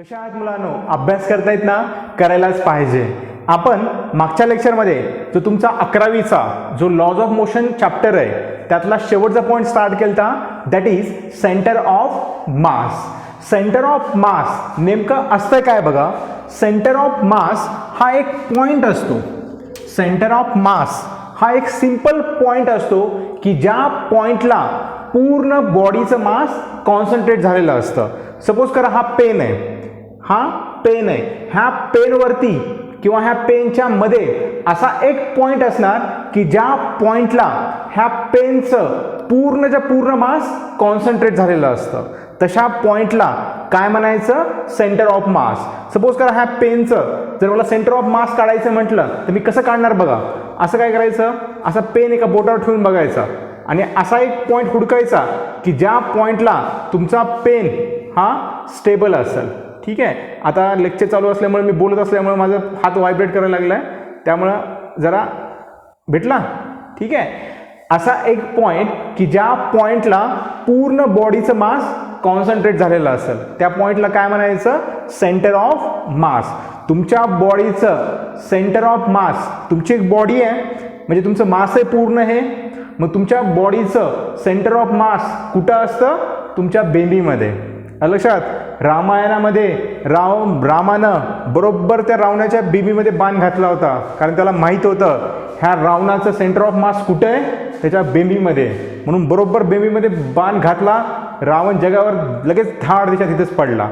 कशा आहात मुलांनो? अभ्यास करतायत ना? करायलाच पाहिजे. आपण मागच्या लेक्चरमध्ये जो तुमचा 11वीचा जो लॉज ऑफ मोशन चॅप्टर आहे त्यातला शेवटचा पॉईंट स्टार्ट केलता, that is centre of mass. Centre of मास नेमकं असतं काय बघा. सेंटर ऑफ मास हा एक पॉइंट असतो. सेंटर ऑफ मास हा एक सिंपल पॉइंट असतो की ज्या पॉइंटला पूर्ण बॉडीचं मास कॉन्सन्ट्रेट झालेलं असतं. सपोज करा हा पेन आहे, हा पेन आहे. ह्या पेनवरती किंवा ह्या पेनच्या मध्ये असा एक पॉइंट असणार की ज्या पॉइंटला ह्या पेनचं पूर्णच्या पूर्ण मास कॉन्सन्ट्रेट झालेलं असतं. तशा पॉइंटला काय म्हणायचं? Centre of mass. सपोज करा ह्या पेनचं जर मला सेंटर ऑफ मास काढायचं म्हटलं तर मी कसं काढणार बघा. असं काय करायचं, असा पेन एका बोटावर ठेवून बघायचा आणि असा एक पॉइंट हुडकायचा की ज्या पॉइंटला तुमचा पेन हा स्टेबल असेल. ठीक आहे. आता लेक्चर चालू असल्यामुळे मी बोलत असल्यामुळे माझा हात व्हायब्रेट करायला लागलाय, त्यामुळं जरा भेटला. ठीक आहे. असा एक पॉइंट की ज्या पॉइंटला पूर्ण बॉडीचं मास कॉन्सन्ट्रेट झालेलं असेल त्या पॉइंटला काय म्हणायचं? सेंटर ऑफ मास. तुमच्या बॉडीचं सेंटर ऑफ मास, तुमची एक बॉडी आहे म्हणजे तुमचं मास आहे पूर्ण हे. मग तुमच्या बॉडीचं सेंटर ऑफ मास कुठं असतं? तुमच्या बेंबीमध्ये. लक्षात, रामायणामध्ये रामानं बरोबर त्या रावणाच्या बेंबीमध्ये बाण घातला होता, कारण त्याला माहित होतं ह्या रावणाचं सेंटर ऑफ मास कुठे आहे? त्याच्या बेंबीमध्ये. म्हणून बरोबर बेंबीमध्ये बाण घातला, रावण जगावर लगेच धाड दिशा तिथेच पडला.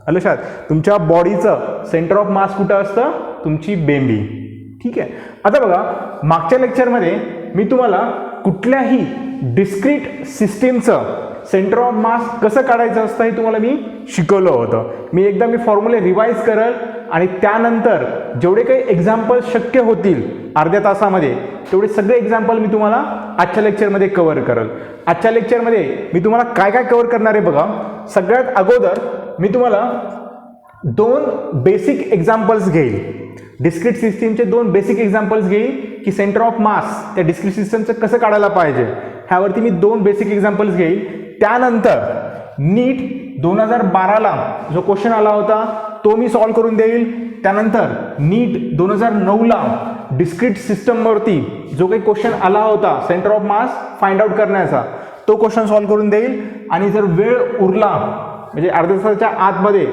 लक्षात, तुमच्या बॉडीचं सेंटर ऑफ मास कुठं असतं? तुमची बेंबी. ठीक आहे. आता बघा, मागच्या लेक्चरमध्ये मी तुम्हाला कुठल्याही डिस्क्रीट सिस्टीमचं सेंटर ऑफ मास कसं काढायचं असतं हे तुम्हाला मी शिकवलं होतं. मी फॉर्म्युले रिवाईज करेल आणि त्यानंतर जेवढे काही एक्झाम्पल शक्य होतील अर्ध्या तासामध्ये तेवढे सगळे एक्झाम्पल मी तुम्हाला आजच्या लेक्चरमध्ये कव्हर करेल. आजच्या लेक्चरमध्ये मी तुम्हाला काय काय कव्हर करणार आहे बघा. सगळ्यात अगोदर मी तुम्हाला 2 बेसिक एक्झाम्पल्स घेईल. डिस्क्रीट सिस्टीमचे 2 बेसिक एक्झाम्पल्स घेईल की सेंटर ऑफ मास त्या डिस्क्रीट सिस्टमचं कसं काढायला पाहिजे ह्यावरती मी 2 बेसिक एक्झाम्पल्स घेईल. त्यानंतर नीट 2012ला जो क्वेश्चन आला होता तो मी सॉल्व्ह करून देईल. त्यानंतर नीट 2009ला डिस्क्रीट सिस्टमवरती जो काही क्वेश्चन आला होता centre of mass find out करण्याचा, तो क्वेश्चन सॉल्व्ह करून देईल. आणि जर वेळ उरला म्हणजे अर्ध्या तासाच्या आतमध्ये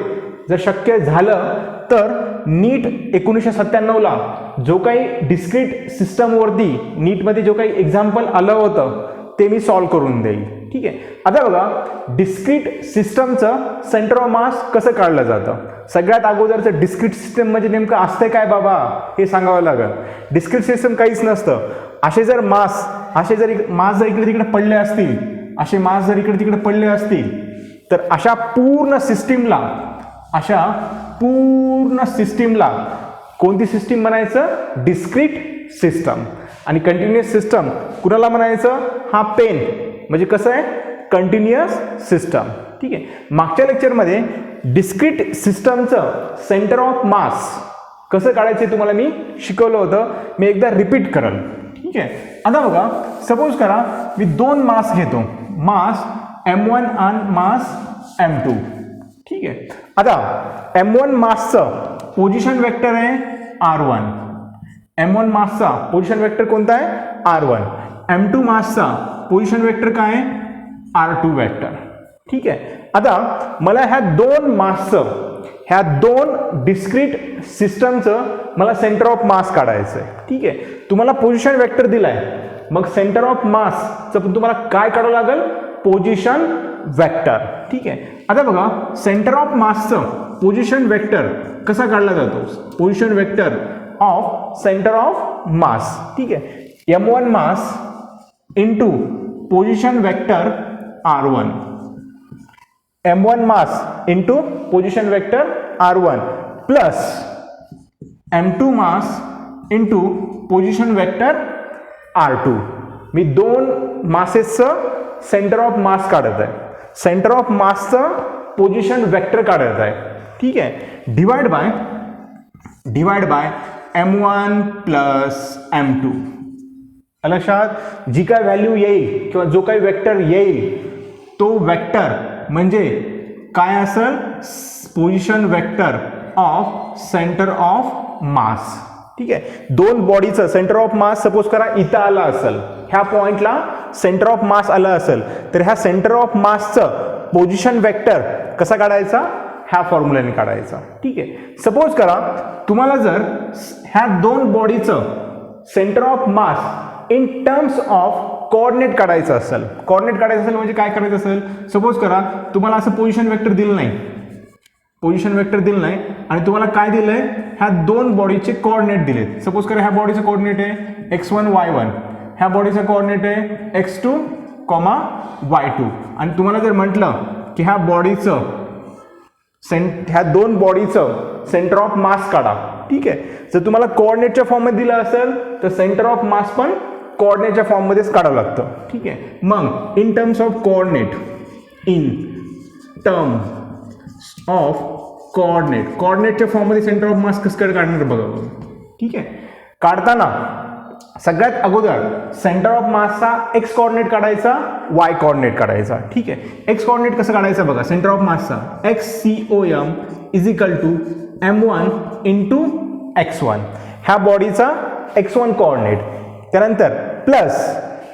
जर शक्य झालं तर नीट 1997ला जो काही डिस्क्रीट सिस्टमवरती नीटमध्ये जो काही एक्झाम्पल आलं होतं ते मी सॉल्व्ह करून देईल. ठीक आहे. आता बघा, डिस्क्रीट सिस्टमचं सेंटर ऑफ मास कसं काढलं जातं. सगळ्यात अगोदरचं डिस्क्रीट सिस्टम म्हणजे नेमकं असतं काय बाबा हे सांगावं लागेल. डिस्क्रीट सिस्टम काहीच नसतं. असे जर मास जर इकडे तिकडे पडले असतील, असे मास जर इकडे तिकडे पडले असतील तर अशा पूर्ण सिस्टीमला कोणती सिस्टीम म्हणायचं? Discrete system. आणि कंटिन्युअस सिस्टम कुणाला म्हणायचं? हा पेन म्हणजे कसं आहे? Continuous system. ठीक आहे. मागच्या लेक्चरमध्ये डिस्क्रीट सिस्टमचं सेंटर ऑफ मास कसं काढायचं तुम्हाला मी शिकवलं होतं. मी एकदा रिपीट करेल. ठीक आहे. आता बघा, सपोज करा मी 2 मास घेतो, मास M1 आणि मास M2. ठीक आहे. आता M1 मासचं पोझिशन वेक्टर आहे R1. M1 मासचा पोझिशन वेक्टर कोणता आहे? R1. M2 मासचा पोझिशन वेक्टर काय आहे? R2 vector. ठीक आहे. आता मला ह्या 2 मासचं, ह्या 2 डिस्क्रीट सिस्टमचं मला सेंटर ऑफ मास काढायचं आहे. ठीक आहे. तुम्हाला पोझिशन वेक्टर दिलाय, मग सेंटर ऑफ मासचं तुम्हाला काय काढावं लागेल? Position vector. ठीक आहे. आता बघा, सेंटर ऑफ मासचं पोझिशन वेक्टर कसा काढला जातो? Position vector of centre of mass. ठीक आहे. M1 mass into position vector R1. M1 mass into position vector R1 plus M2 mass into position vector R2. मी 2 मासेसचं सेंटर ऑफ मास काढत आहे, सेंटर ऑफ मासचं पोझिशन वेक्टर काढत आहे. ठीक आहे. Divide by M1 plus M2. लक्षात, जी काय व्हॅल्यू येईल किंवा जो काही वेक्टर येईल तो वेक्टर म्हणजे काय असेल? Position vector of centre of mass. ठीक आहे, दोन बॉडीचं सेंटर ऑफ मास सपोज करा इथं आलं असेल, ह्या पॉइंटला सेंटर ऑफ मास आलं असेल, तर ह्या सेंटर ऑफ मासचं पोझिशन वेक्टर कसा काढायचा, ह्या फॉर्म्युल्याने काढायचा. ठीक आहे, सपोज करा तुम्हाला जर ह्या दोन बॉडीचं centre of mass in terms of coordinate काढायचं असेल, कोऑर्डिनेट काढायचं असेल म्हणजे काय करायचं असेल, सपोज करा तुम्हाला असं पोझिशन वेक्टर दिलं नाही, पोझिशन वेक्टर दिलं नाही आणि तुम्हाला काय दिलंय, ह्या दोन बॉडीचे कोऑर्डिनेट दिलेत. सपोज करा ह्या बॉडीचं कोऑर्डिनेट आहे x1 y1, ह्या बॉडीचं कोऑर्डिनेट आहे x2, y2 आणि तुम्हाला जर म्हटलं की ह्या बॉडीचं ह्या दोन बॉडीचं सेंटर ऑफ मास काढा. ठीक आहे, जर तुम्हाला कोऑर्डिनेटच्या फॉर्ममध्ये दिलं असेल तर सेंटर ऑफ मास पण कोऑर्डिनेटच्या फॉर्ममध्येच काढावं लागतं. ठीक आहे, मग in terms of coordinate, in term of coordinate, कोऑर्डिनेटच्या फॉर्ममध्ये सेंटर ऑफ मास कसं काय काढणार बघा. ठीक आहे, काढताना सगळ्यात अगोदर सेंटर ऑफ मासचा एक्स कोऑर्डिनेट काढायचा, वाय कोऑर्डिनेट काढायचा. ठीक आहे, एक्स कोऑर्डिनेट कसं काढायचा बघा, सेंटर ऑफ मासचा XCOM is equal to M1 into x1, ह्या बॉडीचा x1 कोऑर्डिनेट, त्यानंतर प्लस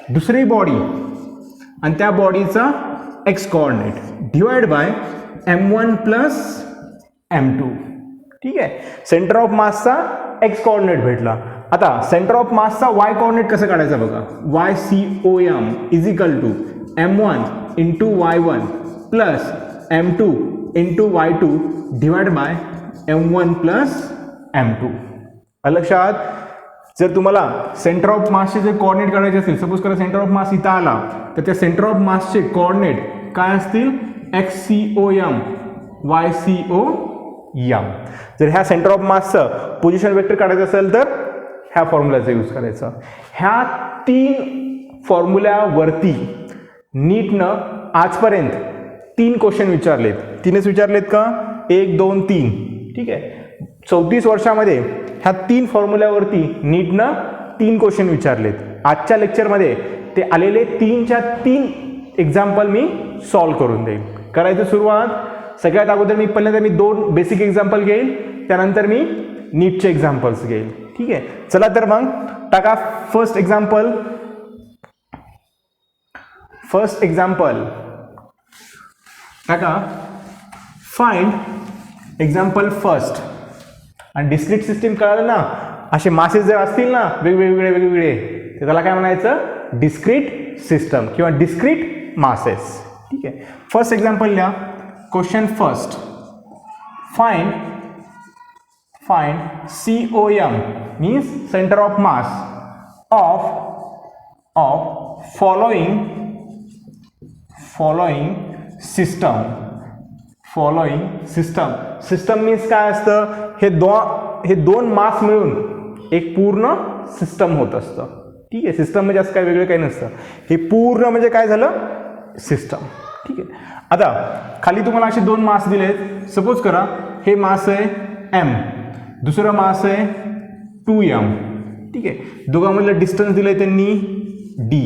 दुसरी बॉडी आणि त्या बॉडीचा x coordinate divide by M1 plus M2. ठीक आहे, सेंटर ऑफ मासचा एक्स कोऑर्डिनेट भेटला. आता सेंटर ऑफ मासचा वाय कोऑर्डिनेट कसं काढायचा बघा, YCOM is equal to M1 into y1 plus M2 into y2 divide by M1 plus M2. लक्षात, जर तुम्हाला सेंटर ऑफ मासचे जे कोऑर्डिनेट काढायचे असेल, सपोज करा सेंटर ऑफ मास इथं आला तर त्या सेंटर ऑफ मासचे कोऑर्डिनेट काय असतील, XCOM YCOM. जर ह्या सेंटर ऑफ मासचं पोझिशन वेक्टर काढायचं असेल तर ह्या फॉर्म्युलाचा यूज करायचा. ह्या तीन फॉर्म्युल्यावरती नीटनं आजपर्यंत 3 क्वेश्चन विचारलेत. 3च विचारलेत का, 1 2 3. ठीक आहे, 34 वर्षामध्ये ह्या 3 फॉर्म्युल्यावरती नीटनं 3 क्वेश्चन विचारलेत. आजच्या लेक्चरमध्ये ते आलेले 3च्या 3 एक्झाम्पल मी सॉल्व्ह करून देईल. करायचं सुरुवात, सगळ्यात अगोदर मी पहिल्यांदा 2 बेसिक एक्झाम्पल घेईल, त्यानंतर मी नीटचे एक्झाम्पल्स घेईल. ठीक आहे, चला तर मग टाका फर्स्ट एक्झाम्पल. फर्स्ट एक्झाम्पल टाका, फाइंड एक्झाम्पल फर्स्ट. आणि डिस्क्रीट सिस्टीम कळालं ना, असे मासेस जर असतील ना वेगवेगळे तर त्याला काय म्हणायचं, डिस्क्रीट सिस्टम किंवा डिस्क्रीट मासेस. ठीक आहे, फर्स्ट एक्झाम्पल लिहा. Question first, find COM means center of mass of following system means काय असतं, हे दोन मास मिळून एक पूर्ण सिस्टम होत असतं. ठीक आहे, सिस्टम म्हणजे असं काय वेगळं काही नसतं, हे पूर्ण म्हणजे काय झालं, सिस्टम. ठीक आहे, आता खाली तुम्हाला असे 2 मास दिलेत. सपोज करा हे मास आहे M, दुसरं मास आहे 2M. ठीक आहे, दोघांमधलं डिस्टन्स दिलंय त्यांनी D.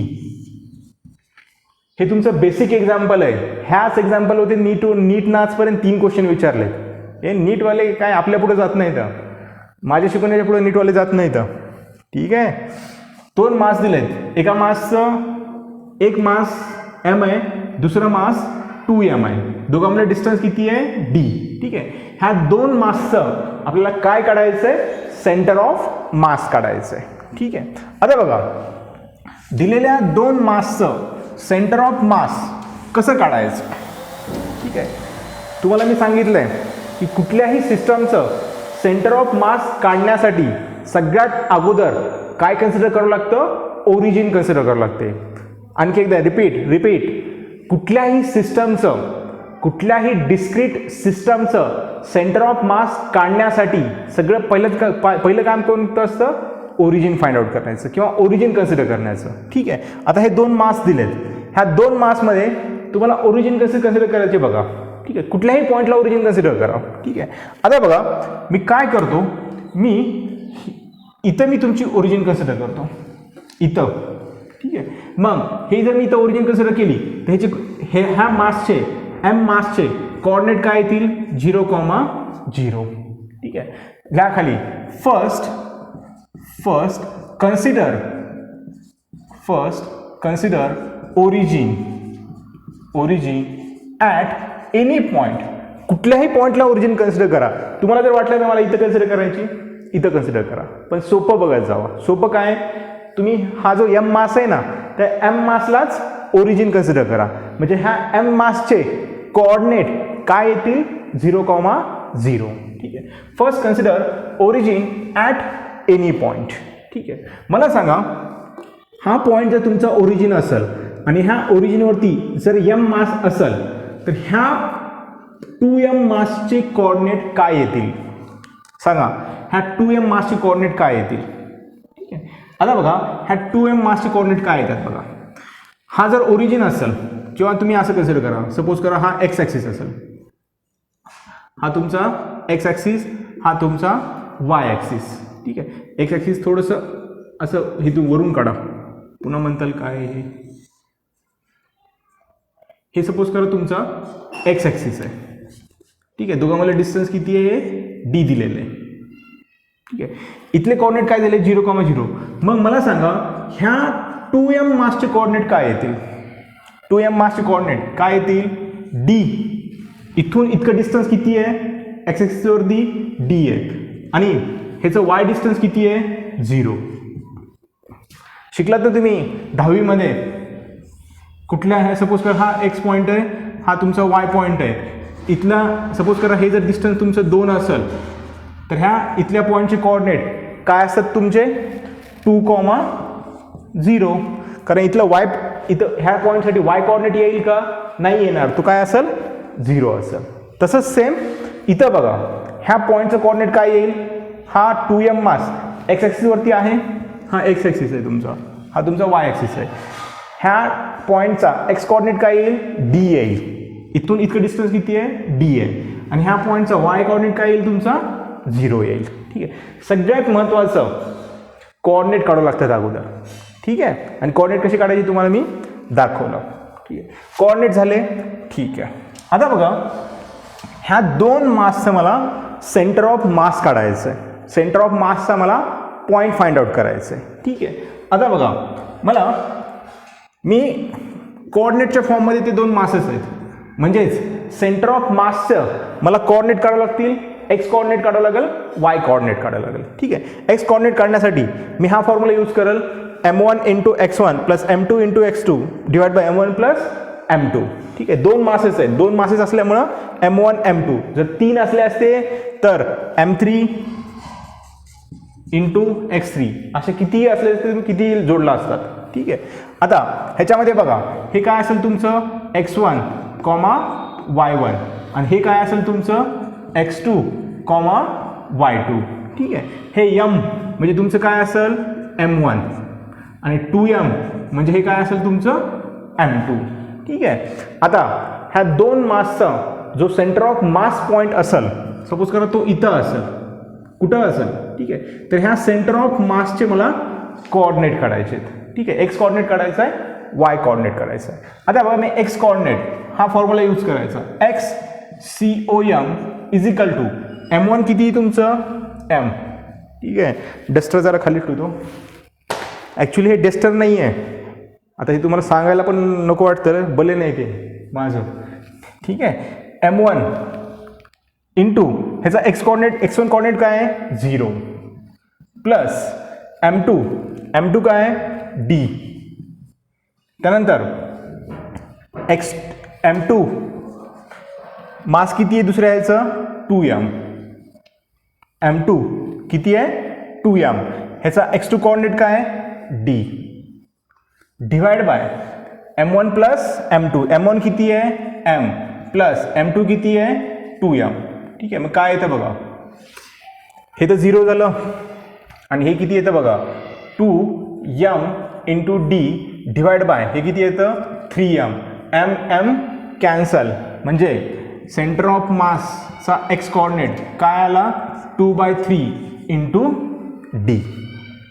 हे तुमचं बेसिक एक्झाम्पल आहे. ह्याच एक्झाम्पल होते नीटनं आजपर्यंत 3 क्वेश्चन विचारलेत. हे नीटवाले काय आपल्या पुढे जात नाहीत, माझ्या शिकवण्याच्या पुढे नीटवाले जात नाहीत. ठीक आहे, 2 मास दिलेत. एका मासचं एक मास M आहे, दुसरं मास 2M आहे. दोघांमध्ये डिस्टन्स किती आहे, D. ठीक आहे, ह्या 2 मासचं आपल्याला काय काढायचंय, सेंटर ऑफ मास काढायचंय. ठीक आहे, आता बघा दिलेल्या 2 मासचं सेंटर ऑफ मास कसं काढायचं. ठीक आहे, तुम्हाला मी सांगितलंय की कुठल्याही सिस्टमचं सेंटर ऑफ मास काढण्यासाठी सगळ्यात अगोदर काय कन्सिडर करावं लागतं, ओरिजिन कन्सिडर करावं लागते. आणखी एकदा रिपीट, कुठल्याही सिस्टमचं, कुठल्याही डिस्क्रीट सिस्टमचं सेंटर ऑफ मास काढण्यासाठी सगळं पहिलं काम कोणतं असतं, ओरिजिन फाइंड आउट करायचं किंवा ओरिजिन कन्सिडर करण्याचं. ठीक आहे, आता हे 2 मास दिलेत. ह्या 2 मासमध्ये तुम्हाला ओरिजिन कसं कन्सिडर करायचे बघा. ठीक आहे, कुठल्याही पॉईंटला ओरिजिन कन्सिडर करा. ठीक आहे, आता बघा मी काय करतो, इथं मी तुमची ओरिजिन कन्सिडर करतो, इथं. ठीक आहे, मग हे जर मी इथं ओरिजिन कन्सिडर केली तर ह्या मासचे M मासचे कोऑर्डिनेट काय येतील 0,0. ठीक आहे. घ्या खाली first consider origin at any point. कुठल्याही पॉईंटला ओरिजिन कन्सिडर करा. तुम्हाला जर वाटलं तर मला इथं कन्सिडर करायची, इथं कन्सिडर करा, पण सोपं बघत जावा. सोपं काय, तुम्ही हा जो एम मास आहे ना त्या एम मासलाच ओरिजिन कन्सिडर करा. म्हणजे ह्या एम मासचे कोऑर्डिनेट काय येतील 0,0. ठीक आहे. First consider origin at any point. ठीक आहे. मला सांगा हा पॉईंट जर तुमचा ओरिजिन असेल आणि ह्या ओरिजिनवरती जर एम मास असेल तर ह्या 2m मासचे कोऑर्डिनेट काय येतील सांगा. ह्या 2m मासचे कोऑर्डिनेट काय येतील. ठीक आहे. आता बघा ह्या 2m मासचे कोऑर्डिनेट काय येतात बघा. हा जर ओरिजिन असेल किंवा तुम्ही असं कन्सिडर करा, सपोज करा हा एक्स ॲक्सिस असेल, हा तुमचा एक्स ॲक्सिस, हा तुमचा वाय ॲक्सिस. ठीक आहे. एक्स ॲक्सिस थोडंसं असं हे तू वरून काढा, पुन्हा म्हणताल काय हे सपोज करा तुमचा एक्स ॲक्सिस आहे. ठीक आहे. दोघांमध्ये डिस्टन्स किती आहे, डी दिलेलं आहे. ठीक आहे. इथले कोऑर्डिनेट काय दिले 0,0. मग मला सांगा ह्या 2m मासचे कोऑर्डिनेट काय येतील. 2m मासचे कोऑर्डिनेट काय येतील, डी. इथून इतकं डिस्टन्स किती आहे, एक्स ॲक्सिसवरती डी आहे आणि ह्याचं वाय डिस्टन्स किती आहे 0. शिकलात ना तुम्ही 10वीमध्ये. कुठल्या आहे, सपोज करा हा एक्स पॉईंट आहे, हा तुमचा वाय पॉईंट आहे. इथला सपोज करा हे जर डिस्टन्स तुमचं 2 असेल तर ह्या इथल्या पॉईंटचे कोऑर्डिनेट काय असतात तुमचे 2,0. कारण इथलं वाय इथं ह्या पॉईंटसाठी वाय कोऑर्डिनेट येईल का, नाही येणार. तो काय असेल 0 असेल. तसंच सेम इथं बघा ह्या पॉईंटचं कोऑर्डिनेट काय येईल, हा 2m मास एक्स ॲक्सिसवरती आहे, हा एक्स ॲक्सिस आहे तुमचा, हा तुमचा वाय ॲक्सिस आहे. ह्या पॉईंटचा एक्स कोऑर्डिनेट काय येईल, डी येईल. इथून इतकं डिस्टन्स किती आहे, डी आहे. आणि ह्या पॉईंटचा वाय कोऑर्डिनेट काय येईल तुमचा 0 येईल. ठीक आहे. सगळ्यात महत्त्वाचं कोऑर्डिनेट काढावं लागतात अगोदर. ठीक आहे. आणि कोऑर्डिनेट कशी काढायची तुम्हाला मी दाखवलं. ठीक आहे. कोऑर्डिनेट झाले. ठीक आहे. आता बघा ह्या 2 मासचं मला सेंटर ऑफ मास काढायचं आहे. सेंटर ऑफ मासचा मला पॉईंट फाइंड आउट करायचं आहे. ठीक आहे. आता बघा मला मी कोऑर्डिनेटच्या फॉर्ममध्ये ते 2 मासेस आहेत, म्हणजेच सेंटर ऑफ मासचं मला कोऑर्डिनेट काढावं लागतील. एक्स कोऑर्डिनेट काढावं लागेल, वाय कोऑर्डिनेट काढावं लागेल. ठीक आहे. एक्स कोऑर्डिनेट काढण्यासाठी मी हा फॉर्म्युला यूज करेल m1 × x1 + m2 × x2 divide by m1 + m2. ठीक आहे. 2 मासेस आहेत. 2 मासेस असल्यामुळं m1 m2. जर 3 असले असते तर m3 × x3 असे कितीही असले असते तुम्ही कितीही जोडला असतात. ठीक आहे. आता ह्याच्यामध्ये बघा हे काय असेल तुमचं x1, y1 आणि हे काय असेल तुमचं x2, y2. ठीक आहे. हे m म्हणजे तुमचं काय असेल m1 आणि 2m म्हणजे हे काय असेल तुमचं m2. ठीक आहे. आता ह्या 2 मासचा जो सेंटर ऑफ मास पॉईंट असेल, सपोज करा तो इथं असेल, कुठं असेल. ठीक आहे. तर ह्या सेंटर ऑफ मासचे मला कोऑर्डिनेट काढायचे आहेत. ठीक आहे. एक्स कोऑर्डिनेट काढायचा आहे, वाय कोऑर्डिनेट करायचा आहे. आता बघा मी एक्स कोऑर्डिनेट हा फॉर्म्युला यूज करायचा. एक्स COM = m1 किती तुमचं m. ठीक आहे. डस्टर जरा खाली ठेवतो. ॲक्च्युली हे डस्टर नाही आहे. आता हे तुम्हाला सांगायला पण नको वाटतं, भले नाही ते माझं. ठीक आहे. m1 ह्याचा एक्स कोऑर्डिनेट x1 कोऑर्डिनेट काय आहे 0 प्लस m2 काय आहे d. त्यानंतर m2 मास किती आहे दुसऱ्या ह्याचं 2m. m2 किती आहे 2m. ह्याचा x2 कोऑर्डिनेट काय आहे d divide by m1 + m2. m1 किती आहे m प्लस m2 किती आहे 2m. ठीक आहे. मग काय येतं बघा, हे तर 0 झालं आणि हे किती येतं बघा 2m × d डिवाइड बाय हे किती येतं 3m. m कॅन्सल म्हणजे सेंटर ऑफ मासचा एक्स कोऑर्डिनेट काय आला 2/3 × d.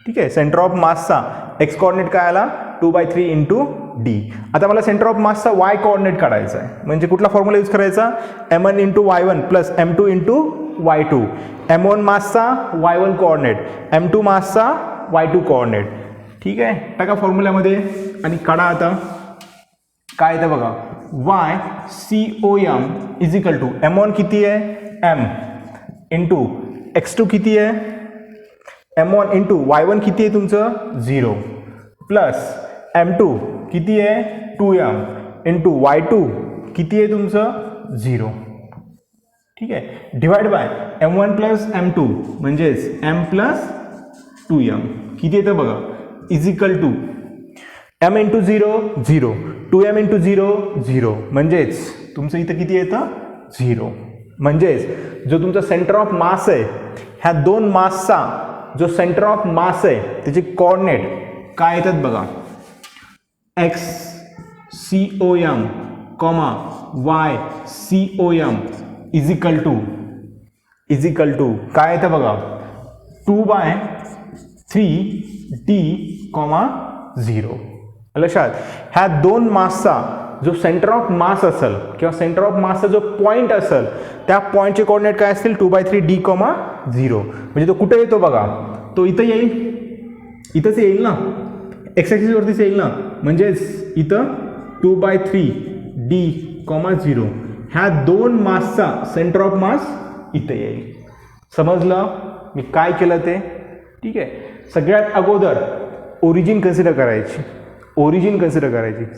ठीक आहे. सेंटर ऑफ मासचा एक्स कोऑर्डिनेट काय आला 2/3 इंटू डी. आता मला सेंटर ऑफ मासचा वाय कोऑर्डिनेट काढायचा आहे, म्हणजे कुठला फॉर्म्युला यूज करायचा, m1 into y1 plus m2 into y2. m1 मासचा y1 coordinate, m2 मासचा y2 coordinate. ठीक आहे, टाका फॉर्म्युल्यामध्ये आणि काढा. आता काय येतं बघा, y COM is equal to m1 किती आहे, m इंटू x2 किती आहे, m1 इंटू y1 किती आहे तुमचं 0 प्लस m2 किती आहे 2m इंटू y2 किती आहे तुमचं 0. ठीक आहे, divide by m1 plus m2 म्हणजेच m प्लस 2m किती येतं बघा, is equal to m into 0 0, 2m into 0 0, म्हणजेच तुमचं इथं किती येतं 0. म्हणजेच जो तुमचा सेंटर ऑफ मास आहे, ह्या दोन मासचा जो सेंटर ऑफ मास आहे त्याचे कोऑर्डिनेट काय येतात बघा, x COM comma y COM is equal to काय येतं बघा 2/3d, 0. लक्षात, ह्या दोन मासचा जो सेंटर ऑफ मास असेल किंवा सेंटर ऑफ मासचा जो पॉईंट असेल त्या पॉईंटचे कोऑर्डिनेट काय असतील 2/3d, 0. म्हणजे तो कुठे येतो बघा, तो इथं येईल, इथंच येईल ना, एक्स ॲक्सिस वरतीच येईल ना, म्हणजेच इथं 2/3d, 0. ह्या दोन मासचा सेंटर ऑफ मास इथं येईल. समजलं मी काय केलं ते. ठीक आहे, सगळ्यात अगोदर ओरिजिन कन्सिडर करायची,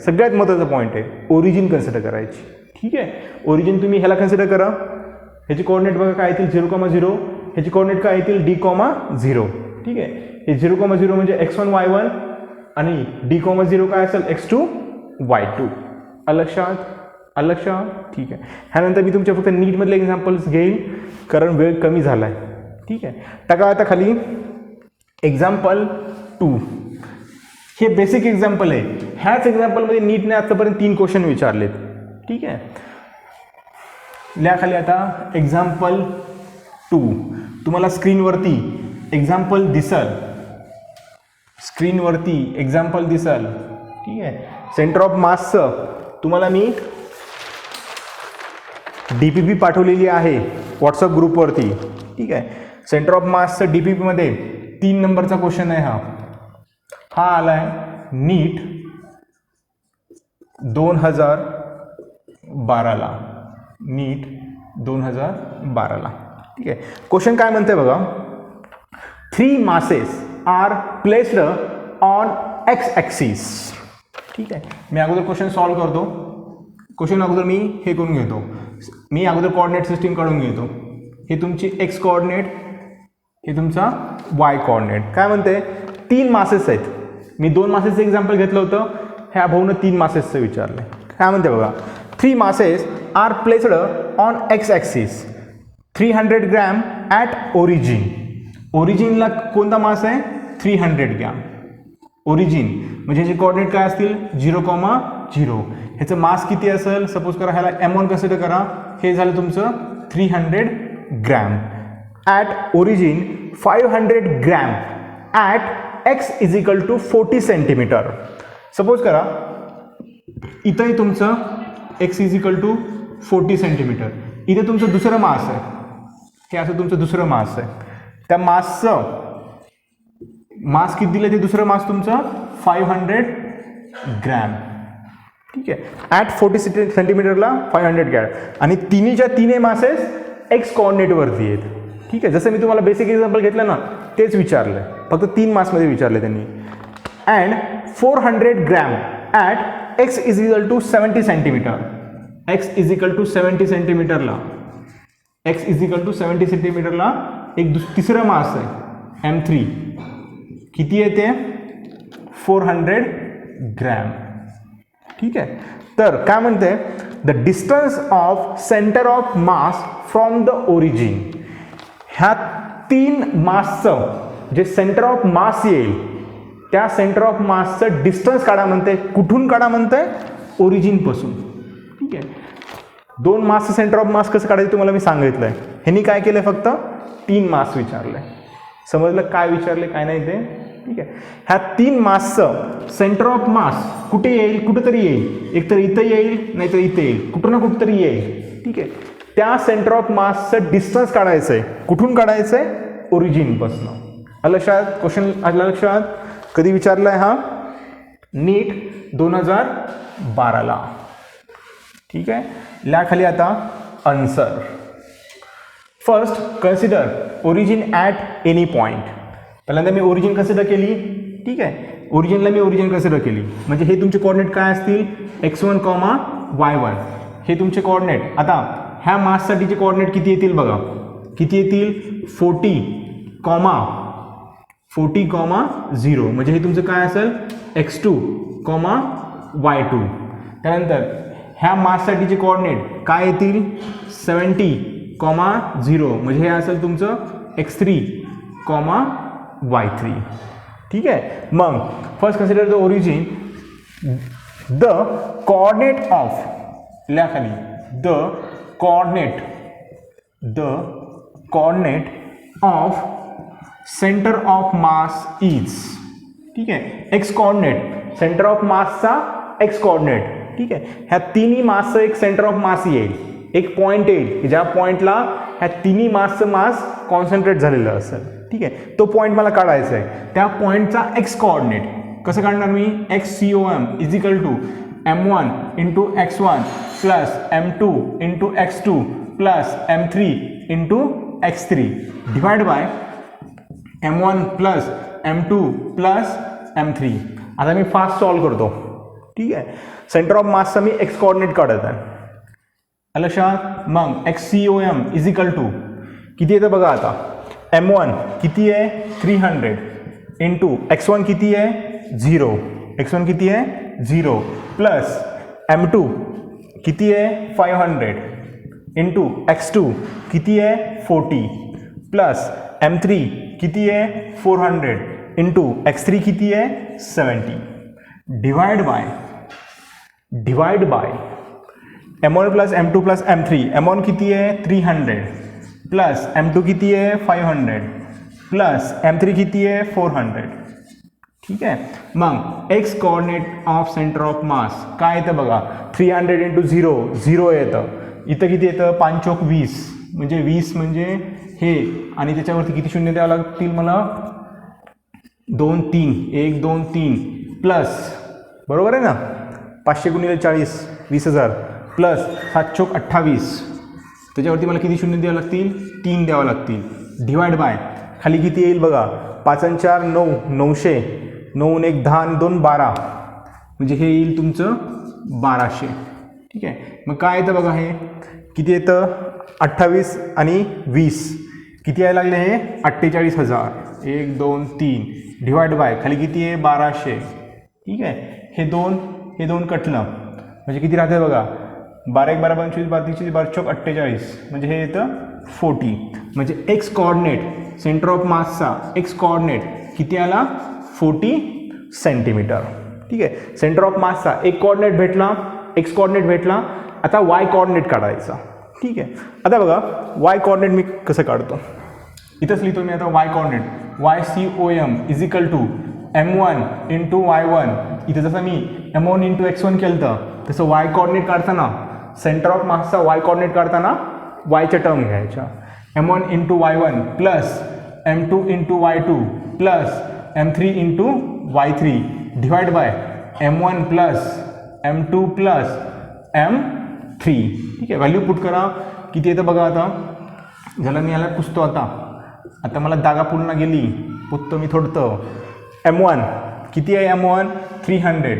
सगळ्यात महत्त्वाचा पॉईंट आहे, ओरिजिन कन्सिडर करायची. ठीक आहे, ओरिजिन तुम्ही ह्याला कन्सिडर करा, ह्याची कोऑर्डिनेट बघा काय येतील 0,0, ह्याची कोऑर्डिनेट काय येतील d, 0. ठीक आहे, हे 0,0 म्हणजे x1 y1 आणि d, 0 काय असेल x2 y2. लक्षात. ठीक आहे, ह्यानंतर मी तुमच्या फक्त नीटमधले एक्झाम्पल्स घेईन कारण वेळ कमी झाला आहे. ठीक आहे, टाका आता खाली एक्झाम्पल 2. हे बेसिक एक्झाम्पल आहे, ह्याच एक्झाम्पलमध्ये नीटने आतापर्यंत 3 क्वेश्चन विचारलेत. ठीक आहे, लिहा खाली आता एक्झाम्पल 2. तुम्हाला स्क्रीनवरती एक्झाम्पल दिसल, ठीक आहे. सेंटर ऑफ मासचं तुम्हाला मी DPP पाठवलेली आहे व्हॉट्सअप ग्रुपवरती. ठीक आहे, सेंटर ऑफ मासचं DPP मध्ये 3 नंबरचा क्वेश्चन आहे. हा आलाय नीट 2012ला, नीट 2012ला. ठीक आहे, क्वेश्चन काय म्हणते बघा, 3 masses are placed on x axis. ठीक आहे, मी अगोदर क्वेश्चन सॉल्व करतो. क्वेश्चन अगोदर मी हे करून घेतो, मी अगोदर कोऑर्डिनेट सिस्टीम काढून घेतो. हे तुमची x कोऑर्डिनेट, हे तुमचा y कोऑर्डिनेट. काय म्हणते 3 मासेस आहेत, मी 2 मासेसचं एक्झाम्पल घेतलं होतं, ह्या भाऊनं 3 मासेसचं विचारलं. काय म्हणते बघा, 3 masses are placed on x axis, 300 gram at origin. ओरिजिनला कोणता मास आहे 300 ग्रॅम. ओरिजिन म्हणजे ह्याचे कोऑर्डिनेट काय असतील 0,0. ह्याचं मास किती असेल, सपोज करा ह्याला m1 कन्सिडर करा, हे झालं तुमचं 300 gram. At origin 500 gram at x is equal to 40 centimetre. Suppose करा इथंही तुमचं x is equal to 40 centimetre. इथे तुमचं दुसरं मास आहे, हे असं तुमचं दुसरं मास आहे. त्या मासचं मास किती दिलं, ते दुसरं मास तुमचं 500 ग्रॅम. ठीक आहे, ॲट 40 सेंटीमीटरला 500 ग्रॅम. आणि तिन्हीच्या तिन्ही मासेस एक्स कोऑर्डिनेटवरती आहेत. ठीक आहे, जसं मी तुम्हाला बेसिक एक्झाम्पल घेतलं ना तेच विचारलं आहे, फक्त 3 मासमध्ये विचारले त्यांनी. And 400 gram at X is equal to 70 centimetre. X is equal to 70 सेंटीमीटरला, एक्स इज इक्वल टू 70 सेंटीमीटरला एक तिसरं मास आहे M3, किती येते 400 ग्रॅम. ठीक आहे, तर काय म्हणते the distance of centre of mass from the origin. ह्या 3 मासचं जे सेंटर ऑफ मास येईल त्या सेंटर ऑफ मासचं डिस्टन्स काढा म्हणते. कुठून काढा म्हणते, ओरिजिनपासून. ठीक आहे, 2 मासचं सेंटर ऑफ मास कसं काढायचं तुम्हाला मी सांगितलं आहे. ह्यांनी काय केलं, फक्त 3 मास विचारले. समजलं काय विचारले काय नाही ते. ठीक आहे. ह्या 3 मासचं सेंटर ऑफ मास कुठे येईल, कुठेतरी येईल, एक तर इथं येईल नाही तर इथे येईल, कुठं ना कुठंतरी येईल. ठीक आहे. त्या सेंटर ऑफ मासचं डिस्टन्स काढायचं आहे. कुठून काढायचं आहे? ओरिजिनपासून. आलं लक्षात? क्वेश्चन आलं लक्षात? कधी विचारलाय हा? नीट 2012ला. ठीक आहे. लिहा आता answer. First consider origin at any point. पहिल्यांदा मी ओरिजिन कन्सिडर केली. ठीक आहे. ओरिजिनला मी ओरिजिन कन्सिडर केली म्हणजे हे तुमचे कोऑर्डिनेट काय असतील? x1, y1 हे तुमचे कोऑर्डिनेट. आता ह्या माससाठीचे कोऑर्डिनेट किती येतील बघा. किती येतील? 40, 0 म्हणजे हे तुमचं काय असेल? x2, y2. त्यानंतर ह्या माससाठीचे कोऑर्डिनेट काय येतील? 70, 0 म्हणजे हे असेल तुमचं x3, y3. ठीक आहे. मग first consider the origin. The coordinate of, लिहा खाली, the coordinate of centre of mass is. ठीक आहे. एक्स कोऑर्डिनेट, सेंटर ऑफ मासचा एक्स कोऑर्डिनेट. ठीक आहे. ह्या तिन्ही मासचं एक सेंटर ऑफ मास येईल, एक पॉईंट येईल ज्या पॉईंटला ह्या तिन्ही मासचं मास कॉन्सन्ट्रेट झालेलं असेल. ठीक आहे. तो पॉईंट मला काढायचा आहे. त्या पॉईंटचा एक्स कोऑर्डिनेट कसं काढणार मी? XCOM is equal to M1 into x1 plus M2 into x2 plus M3 into x3 divide by M1 plus M2 plus M3. आता मी फास्ट सॉल्व करतो. ठीक आहे. सेंटर ऑफ मासचा मी एक्स कोऑर्डिनेट काढत आहे. लक्षात? मग XCOM इज इक्वल टू किती येतं बघा. आता M1 किती आहे? 300 इंटू x1 किती आहे? 0. x1 किती आहे? 0 प्लस M2 किती आहे? 500 इंटू x2 किती आहे? 40 प्लस M3 किती आहे? 400 इंटू x3 किती आहे? 70 divide by M1 plus M2 plus M3. M1 किती आहे? 300 प्लस M2 किती आहे? 500 प्लस M3 किती आहे? 400. ठीक आहे. मग x coordinate of centre of mass काय येतं बघा. 300 इंटू 0 येतं. इथं किती येतं? 5 चौक 20 म्हणजे 20 म्हणजे हे आणि त्याच्यावरती किती शून्य द्यावं लागतील मला? 2, 3 1 2 3 प्लस, बरोबर आहे ना? 500 गुणिले 40 20,000 प्लस 7 चौक 28 त्याच्यावरती मला किती शून्य द्यावं लागतील? 3 द्यावं लागतील. डिवाइड बाय खाली किती येईल बघा. 5 आणि 4 9, 900, 9 आणि 1 10 आणि 2 12 म्हणजे हे येईल तुमचं 1200. ठीक आहे. मग काय येतं बघा. हे किती येतं? 28 आणि 20 किती यायला लागले? हे 48,000. 1 2 3 डिवाइड बाय खाली किती आहे? 1200. ठीक आहे. हे दोन कटलं म्हणजे किती राहते बघा. 12 1 12 25 12 12 चौक 48 म्हणजे हे येतं 40. म्हणजे एक्स कोऑर्डिनेट सेंटर ऑफ मासचा एक्स कोऑर्डिनेट किती आला? 40 सेंटीमीटर. ठीक आहे. सेंटर ऑफ मासचा एक कोऑर्डिनेट भेटला, एक्स कोऑर्डिनेट भेटला. आता वाय कोऑर्डिनेट काढायचा. ठीक आहे. आता बघा वाय कोऑर्डिनेट मी कसं काढतो. इथंच लिहितो मी आता y coordinate. YCOM is equal to M1 into y1. इथे जसं मी M1 इंटू x1 केलं तर तसं वाय कोऑर्डिनेट काढताना सेंटर ऑफ मासचा वाय कोऑर्डिनेट काढताना वायच्या टर्म घ्यायच्या. M1 into y1 plus M2 into y2 plus M3 into y3 divide by M1 plus M2 plus M3. ठीक आहे. व्हॅल्यू पुट करा. किती येतं बघा. आता झालं मी याला पुसतो. आता मला जागा पूर्ण गेली. पुसतो मी थोडतं. M1 किती आहे? M1 300.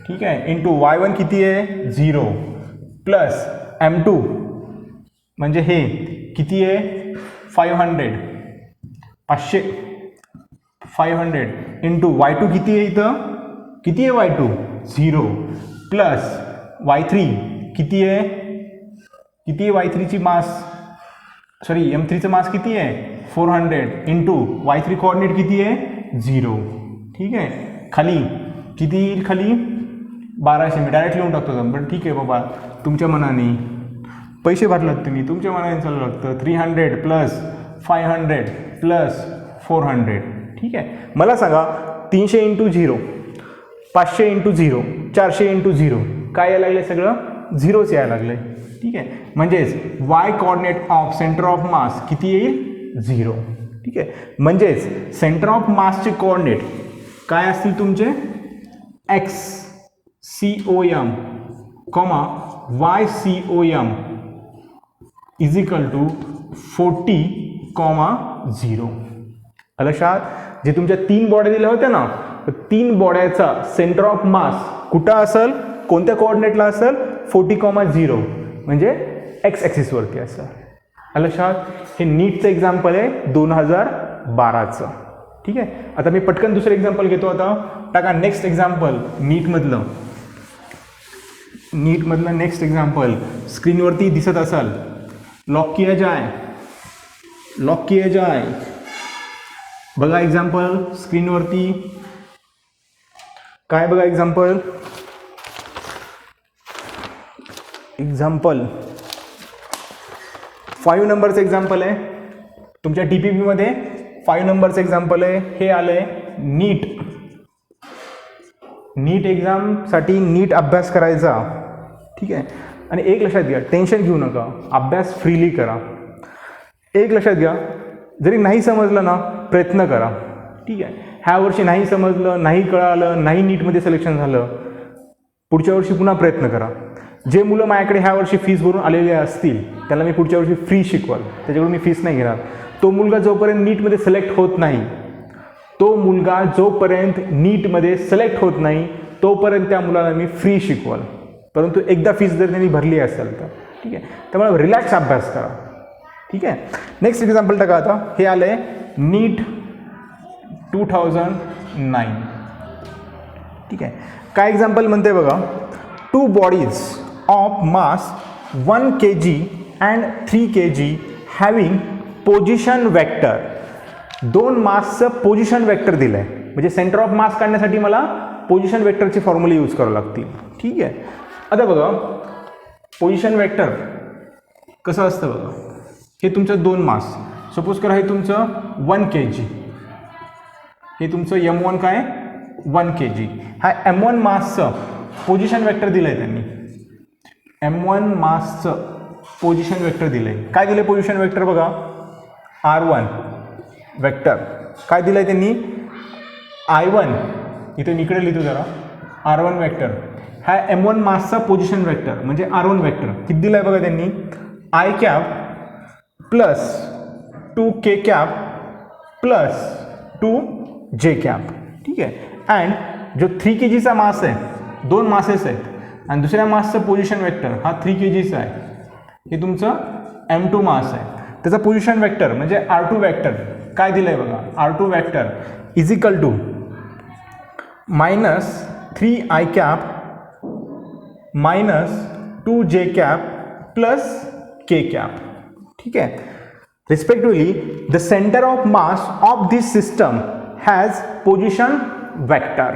ठीक आहे. इंटू y1 किती आहे? 0 प्लस M2 म्हणजे हे किती आहे? 500 इंटू y2 किती आहे? इथं किती आहे y2? 0 प्लस y3 किती आहे? y3ची मास M3चं मास किती आहे? 400 इंटू y3 कोऑर्डिनेट किती आहे? 0. ठीक आहे. खाली किती येईल? खाली 1200. मी डायरेक्ट लिहून टाकतो. पण ठीक आहे बाबा, तुमच्या मनाने पैसे भरलात तुम्ही, तुमच्या मनाने चालू लागतं. 300 प्लस 500 प्लस 400 ठीक आहे. मला सांगा 300 इंटू 0, 500 इंटू 0, 400 इंटू 0 काय यायला लागलं, सगळं झिरोच यायला लागलं आहे. ठीक आहे, म्हणजेच y coordinate of centre of मास किती येईल, 0. ठीक आहे, म्हणजेच सेंटर ऑफ मासचे कोऑर्डिनेट काय असतील तुमचे, x COM comma YCOM is equal to 40,0. लक्षात, जे तुमच्या 3 बॉड्या दिल्या होत्या ना, 3 बॉड्याचा सेंटर ऑफ मास कुठं असेल, कोणत्या कोऑर्डिनेटला असेल, 40,0 म्हणजे एक्स ॲक्सिसवरती असेल. लक्षात, हे नीटचं एक्झाम्पल आहे 2012चं. ठीक आहे, आता मी पटकन दुसरं एक्झाम्पल घेतो. आता टाका नेक्स्ट एक्झाम्पल नीटमधलं नेक्स्ट एक्झाम्पल स्क्रीनवरती दिसत असाल. लॉक किया जाए बघा एक्झाम्पल स्क्रीनवरती काय बघा, एक्झाम्पल 5 नंबरचं एक्झाम्पल आहे तुमच्या TPP मध्ये. 5 नंबरचं एक्झाम्पल आहे. हे आलंय नीट एक्झामसाठी नीट अभ्यास करायचा. ठीक आहे, आणि एक लक्षात घ्या, टेन्शन घेऊ नका, अभ्यास फ्रीली करा. एक लक्षात घ्या, जरी नाही समजलं ना, प्रयत्न करा. ठीक आहे, ह्या वर्षी नाही समजलं, नाही कळालं, नाही नीटमध्ये सिलेक्शन झालं, पुढच्या वर्षी पुन्हा प्रयत्न करा. जे मुलं माझ्याकडे ह्या वर्षी फीस भरून आलेले असतील त्याला मी पुढच्या वर्षी फ्री शिकवाल, त्याच्याकडून मी फीस नाही घेणार. तो मुलगा जोपर्यंत नीटमध्ये सिलेक्ट होत नाही, तोपर्यंत त्या मुलाला मी फ्री शिकवाल, परंतु एकदा फीस जर त्यांनी भरली असेल तर. ठीक आहे, त्यामुळे रिलॅक्स अभ्यास करा. ठीक आहे, नेक्स्ट एक्झाम्पल टाका. आता हे आलंय नीट 2009. ठीक आहे, काय एक्झाम्पल म्हणते बघा, 2 bodies of mass 1 kg and 3 kg having position vector. 2 मासचं पोझिशन वेक्टर दिलं आहे, म्हणजे सेंटर ऑफ मास काढण्यासाठी मला पोझिशन वेक्टरची फॉर्म्युला यूज करावं लागतील. ठीक आहे, आता बघा पोझिशन वेक्टर कसं असतं बघा. हे तुमचं 2 मास, सपोज करा हे तुमचं 1 kg, हे तुमचं M1 काय 1 kg. हा M1 मासचं पोझिशन वेक्टर दिलं आहे त्यांनी. M1 मासचं पोझिशन वेक्टर दिलं आहे. काय दिलं आहे पोझिशन वेक्टर बघा, R1 वेक्टर. काय दिलं आहे त्यांनी, I1, इथून इकडे लिहितो जरा, R1 वेक्टर. हा M1 मासचा पोझिशन वेक्टर म्हणजे R1 वेक्टर किती दिला आहे बघा त्यांनी, I cap plus 2K cap plus 2J cap. ठीक आहे, अँड जो 3 kgचा मास आहे, 2 मासेस आहेत, आणि दुसऱ्या मासचं पोझिशन वेक्टर हा 3 kgचा आहे. हे तुमचं M2 मास आहे, त्याचा पोझिशन वेक्टर म्हणजे R2 वेक्टर काय दिलं आहे बघा, R2 vector is equal to minus 3I cap minus 2J cap plus K cap. ठीक आहे, respectively the centre of mass of this system has position vector.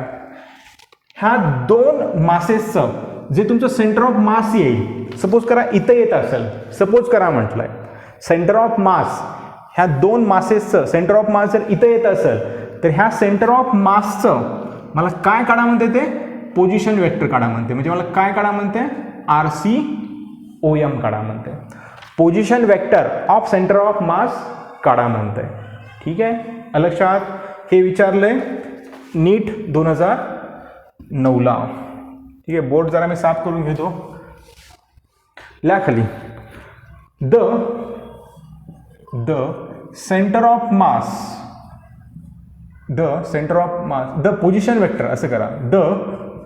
ह्या 2 मासेसचं जे तुमचं सेंटर ऑफ मास येईल, सपोज करा इथं येत असेल, सपोज करा म्हटलंय सेंटर ऑफ मास, ह्या 2 मासेसचं सेंटर ऑफ मास जर इथं येत असेल तर ह्या सेंटर ऑफ मासचं मला काय काढा म्हणते, ते पोझिशन वेक्टर काढा म्हणते. म्हणजे मला काय काढा म्हणते, RCOM काढा म्हणते, position vector of centre of मास काढा म्हणते. ठीक आहे, लक्षात, हे विचारलंय नीट 2009ला. ठीक आहे, बोर्ड जरा मी साफ करून घेतो. ल्या खाली the centre of mass, the position vector असं करा, द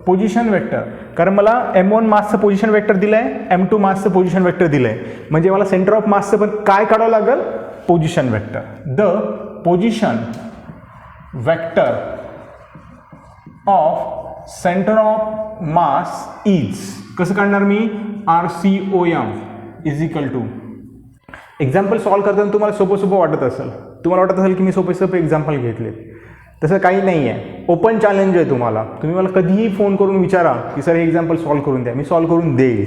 पोझिशन वेक्टर. कारण मला M1 मासचं पोझिशन वेक्टर दिलं आहे, M2 मासचं पोझिशन वेक्टर दिलं आहे, म्हणजे मला सेंटर ऑफ मासचं पण काय काढावं लागेल, position vector. The position vector of centre of mass is, कसं काढणार मी, RCOM is equal to. Example solve करताना तुम्हाला सोपं वाटत असेल, की मी सोपे एक्झाम्पल घेतले, तसं काही नाही आहे. ओपन चॅलेंज आहे तुम्हाला. तुम्ही मला कधीही फोन करून विचारा की सर हे एक्झाम्पल सॉल्व करून द्या, मी सॉल्व करून देईल.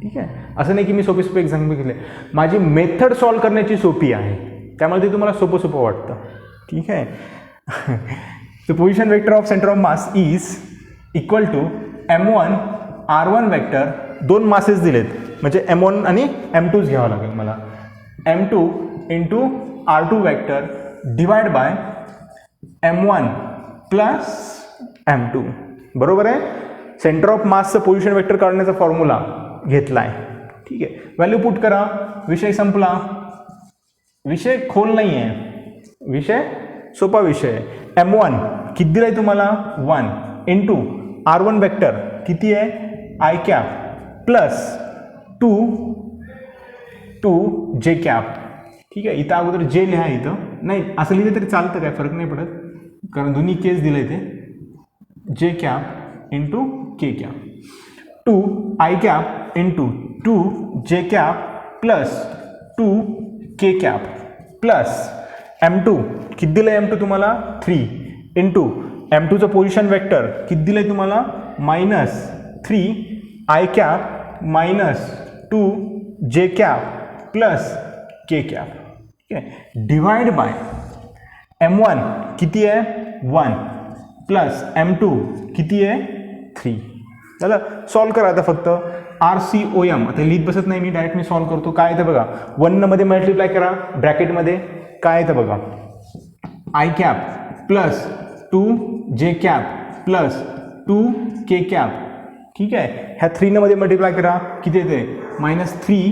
ठीक आहे, असं नाही की मी सोपे एक्झाम्पल घेतले, माझी मेथड सॉल्व करण्याची सोपी आहे, त्यामुळे ते तुम्हाला सोपं वाटतं. ठीक आहे, The position vector of center of mass is equal to m1 r1 vector, दोन मासेस दिलेत म्हणजे m1 आणि m2 घ्यावं लागेल मला, m2 into r2 vector divide by m1 plus m2. बरोबर आहे. सेंटर ऑफ मासचं पोझिशन वेक्टर काढण्याचा फॉर्म्युला घेतला आहे. ठीक आहे, व्हॅल्यू पुट करा, विषय संपला. विषय खोल नाही आहे, विषय सोपा विषय आहे. m1 किती दिलाय तुम्हाला 1 इंटू r1 वेक्टर किती आहे आय कॅप प्लस 2 जे कॅप. ठीक आहे, इथं अगोदर जे लिहा, इथं नाही असं लिहिलं तरी चालतं, काय फरक नाही पडत कारण दोन्ही केस दिले ते. जे cap into K cap 2 I cap into 2 जे कॅप प्लस 2 के कॅप प्लस m2 किती दिलं m2 तुम्हाला 3 इंटू m2चं पोझिशन वेक्टर किती दिलं तुम्हाला -3 आय कॅप मायनस 2 जे कॅप प्लस के कॅप. ठीक आहे, डिवाइड बाय m1 किती आहे 1 प्लस m2 किती आहे 3. झालं. सॉल्व करा आता फक्त RCOM. आता लिहित बसत नाही मी, डायरेक्ट मी सॉल्व करतो. काय येतं बघा, 1 मध्ये मल्टिप्लाय करा, ब्रॅकेटमध्ये काय येतं बघा आय कॅप प्लस 2 जे कॅप प्लस 2 के कॅप. ठीक आहे, ह्या 3 मध्ये मल्टिप्लाय करा, किती येते -3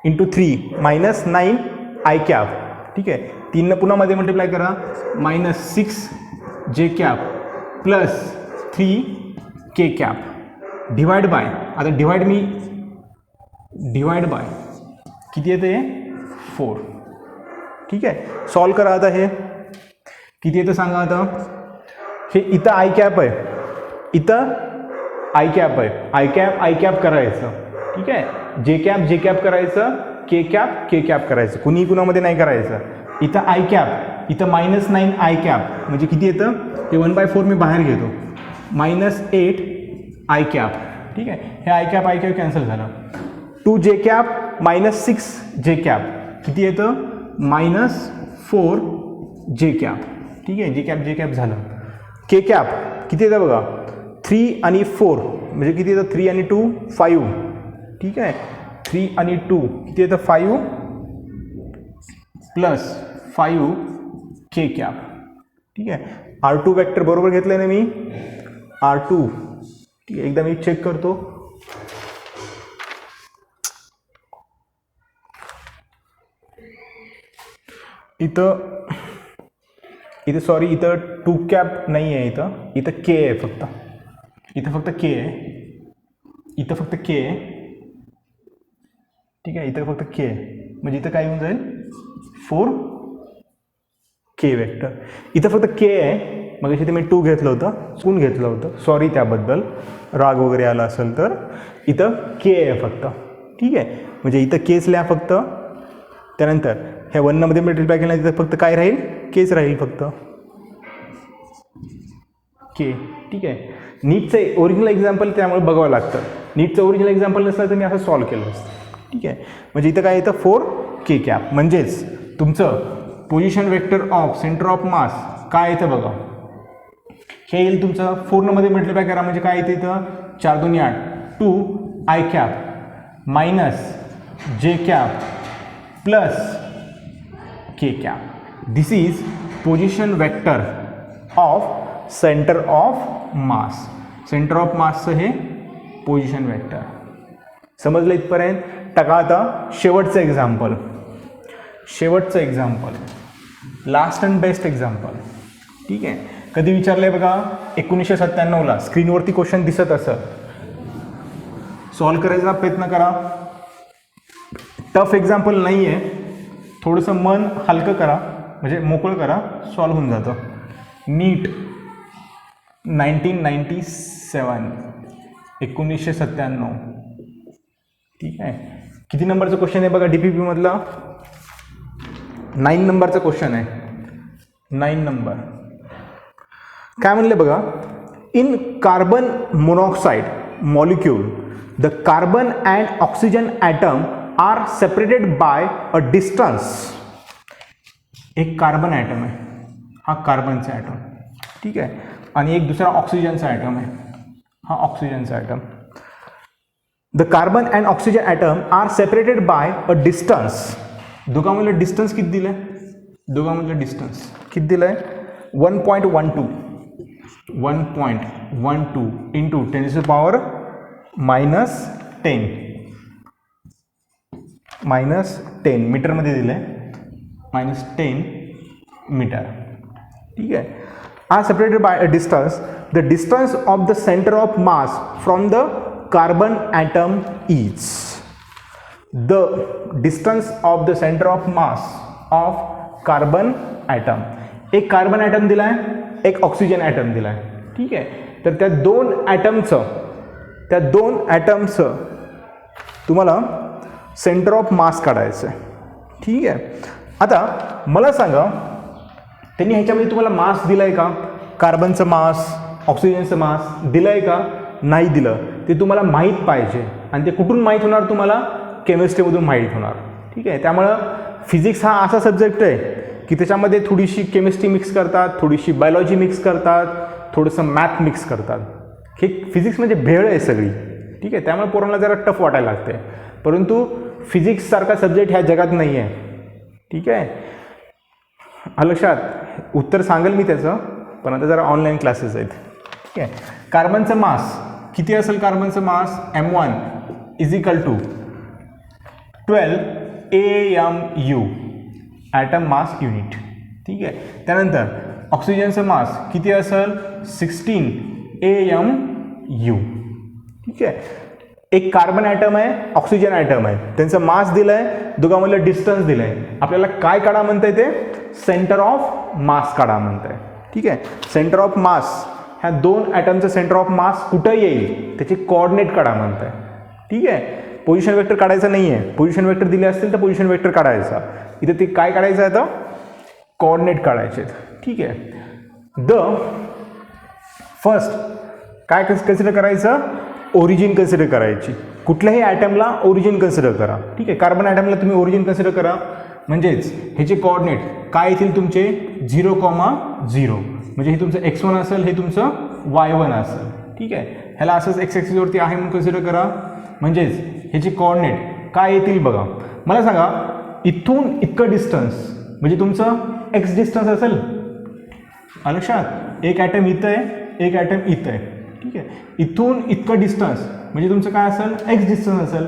इंटू 3 -9 आय कॅप. ठीक आहे, 3 पुन्हा मध्ये मल्टिप्लाय करा, -6 जे cap plus 3 K cap divide by, आता डिवाइड बाय किती येते 4. ठीक आहे, सॉल्व करा आता. हे किती येतं सांगा आता. हे इथं आय कॅप आहे, इथं आय कॅप आहे, आय कॅप करायचं. ठीक आहे, जे कॅप करायचं, के कॅप करायचं, कुणी कुणामध्ये नाही करायचं. इथं आय कॅप, इथं -9 आय कॅप म्हणजे किती येतं, हे 1/4 मी बाहेर घेतो, -8 आय कॅप. ठीक आहे, हे आय कॅप कॅन्सल झालं. 2 जे कॅप -6 जे कॅप किती येतं -4 जे कॅप. ठीक आहे, जे कॅप झालं. के कॅप किती येतं बघा 3 आणि 4 म्हणजे किती येतं 3 आणि 2 5. ठीक आहे, 3 आणि 2 किती येतं 5 प्लस 5 के कॅप. ठीक आहे, R2 वेक्टर बरोबर घेतलं आहे ना मी, R2. ठीक आहे, एकदा मी चेक करतो. इथं सॉरी, इथं 2 कॅप नाही आहे, इथं के आहे फक्त, इथं फक्त के आहे, इथं फक्त के आहे. ठीक आहे, इथं फक्त के आहे म्हणजे इथं काय येऊन जाईल 4 के वेक्टर. इथं फक्त के आहे, मग इथे मी 2 घेतलं होतं, चुकून घेतलं होतं, सॉरी त्याबद्दल, राग वगैरे आला असेल तर. इथं के आहे फक्त. ठीक आहे, म्हणजे इथं केच लिहा फक्त. त्यानंतर ह्या 1 मध्ये मल्टिप्लाय केलं, तिथं फक्त काय राहील, केच राहील फक्त, के. ठीक आहे, नीटचं ओरिजिनल एक्झाम्पल त्यामुळे बघावं लागतं. नीटचं ओरिजिनल एक्झाम्पल नसलं तर मी असं सॉल्व केलं असतं. ठीक आहे, म्हणजे इथं काय येतं 4 के कॅप म्हणजेच तुमचं position vector of centre of mass काय येतं बघा, हे येईल तुमचं 4 मध्ये मल्टिप्लाय करा म्हणजे काय येतं इथं 4 2 8 2 I cap minus J cap plus K cap. This is position vector of centre of mass. Centre of मासचं हे पोझिशन वेक्टर. समजलं इथपर्यंत. टाका आता शेवटचं example, last and best example. ठीक आहे, कधी विचारलंय बघा 1997ला, स्क्रीनवरती क्वेश्चन दिसत असं. सॉल्व करायचा प्रयत्न करा. टफ एक्झाम्पल नाही आहे, थोडंसं मन हलकं करा म्हणजे मोकळं करा, सॉल्व होऊन जातं. नीट 1997. ठीक आहे, किती नंबरचं क्वेश्चन आहे बघा DPP मधला, 9 नंबरचा क्वेश्चन आहे. 9 नंबर काय म्हणले बघा, in carbon monoxide molecule the carbon and oxygen atom are separated by a distance. एक कार्बन ॲटम आहे हा कार्बनचा ॲटम, ठीक आहे. आणि एक दुसरा ऑक्सिजनचा ॲटम आहे, हा ऑक्सिजनचा atom. The carbon and oxygen atom are separated by a distance. दोघांमधलं डिस्टन्स किती दिलं आहे? दोघांमधलं डिस्टन्स किती दिलं आहे? 1.12 इंटू 10⁻10 मीटरमध्ये दिलं आहे, -10 मीटर, ठीक आहे. Are separated by a distance. The distance of the centre of mass from the carbon atom is. The distance of the centre of mass of carbon atom. एक कार्बन ॲटम दिला आहे, एक oxygen item दिला आहे, ठीक आहे. तर त्या दोन ॲटमचं तुम्हाला सेंटर ऑफ मास काढायचं आहे, ठीक आहे. आता मला सांगा, त्यांनी ह्याच्यामध्ये तुम्हाला मास दिलं आहे का? कार्बनचं मास, ऑक्सिजनचं मास दिलं आहे का? नाही दिलं. ते तुम्हाला माहीत पाहिजे, आणि ते कुठून माहीत होणार? तुम्हाला केमिस्ट्रीमधून माहीत होणार, ठीक आहे. त्यामुळं फिजिक्स हा असा सब्जेक्ट आहे की त्याच्यामध्ये थोडीशी केमिस्ट्री मिक्स करतात, थोडीशी बायोलॉजी मिक्स करतात, थोडंसं मॅथ मिक्स करतात. हे फिजिक्स म्हणजे भेळ आहे सगळी, ठीक आहे. त्यामुळे पोरांना जरा टफ वाटायला लागते, परंतु फिजिक्ससारखा सब्जेक्ट ह्या जगात नाही आहे, ठीक आहे. लक्षात, उत्तर सांगेल मी त्याचं, पण आता जरा ऑनलाईन क्लासेस आहेत, ठीक आहे. कार्बनचं मास किती असेल? कार्बनचं mass M1 = 12 AMU atom mass unit, ठीक आहे. त्यानंतर ऑक्सिजनचं मास किती असेल? 16 AMU, ठीक आहे. एक कार्बन ॲटम आहे, ऑक्सिजन ॲटम आहे, त्यांचं मास दिलं आहे, दोघांमधलं डिस्टन्स दिलं आहे. आपल्याला काय काढा म्हणतंय? ते सेंटर ऑफ मास काढा म्हणतंय, ठीक आहे. सेंटर ऑफ मास, ह्या दोन ॲटमचं सेंटर ऑफ मास कुठं येईल त्याचे कोऑर्डिनेट काढा म्हणतंय, ठीक आहे. पोझिशन वेक्टर काढायचं नाही आहे. पोझिशन वेक्टर दिले असतील तर पोझिशन वेक्टर काढायचा. इथे ते काय काढायचं आहे? तर कोऑर्डिनेट काढायचे, ठीक आहे. द फर्स्ट काय कन्सिडर करायचं? ओरिजिन कन्सिडर करायची. कुठल्याही ॲटमला ओरिजिन कन्सिडर करा, ठीक आहे. कार्बन ॲटमला तुम्ही ओरिजिन कन्सिडर करा, म्हणजेच ह्याचे कोऑर्डिनेट काय येतील तुमचे? 0,0, म्हणजे हे तुमचं x1 असेल, हे तुमचं y1 असेल, ठीक आहे. ह्याला असंच x ॲक्सिसवरती आहे म्हणून कन्सिडर करा, म्हणजेच ह्याचे कोऑर्डिनेट काय येतील बघा. मला सांगा, इथून इतकं डिस्टन्स म्हणजे तुमचं x डिस्टन्स असेल, लक्षात. एक ॲटम इथं आहे, एक ॲटम इथं आहे, ठीक आहे. इथून इतकं डिस्टन्स म्हणजे तुमचं काय असेल? x डिस्टन्स असेल.